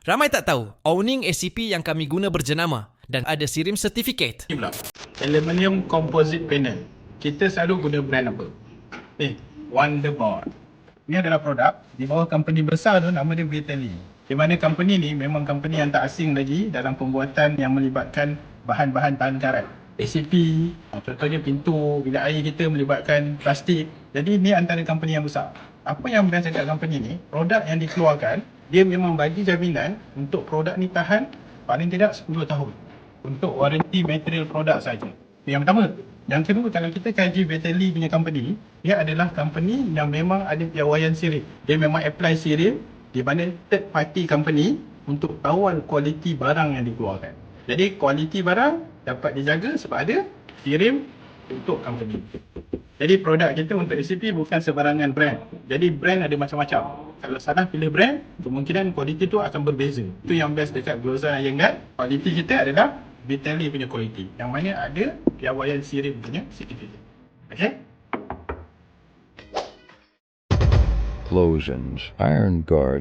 Ramai tak tahu, awning SCP yang kami guna berjenama dan ada SIRIM Certificate. Ni pula, Aluminium Composite Panel. Kita selalu guna brand apa? Wonderboard. Ni adalah produk di bawah company besar tu, nama dia Vitelli. Di mana company ni memang company yang tak asing lagi dalam pembuatan yang melibatkan bahan-bahan tahan karat. SCP, contohnya pintu, bilik air kita melibatkan plastik. Jadi ni antara company yang besar. Apa yang best dekat company ni, produk yang dikeluarkan, dia memang bagi jaminan untuk produk ni tahan paling tidak 10 tahun. Untuk warranty material produk saja. Yang pertama. Yang kedua, kalau kita kaji Vitelli punya company, dia adalah company yang memang ada piawaian SIRIM. Dia memang apply SIRIM di mana third party company untuk kawal kualiti barang yang dikeluarkan. Jadi kualiti barang dapat dijaga sebab ada SIRIM untuk company. Jadi produk kita untuk SCP bukan sebarangan brand. Jadi brand ada macam-macam. Kalau salah pilih brand, kemungkinan kualiti tu akan berbeza. Itu yang best dekat Groza Iron Guard. Kualiti kita adalah Vitelli punya kualiti. Yang mana ada piawaian SIRIM punya certificate. Okay? Explosions, Iron Guard.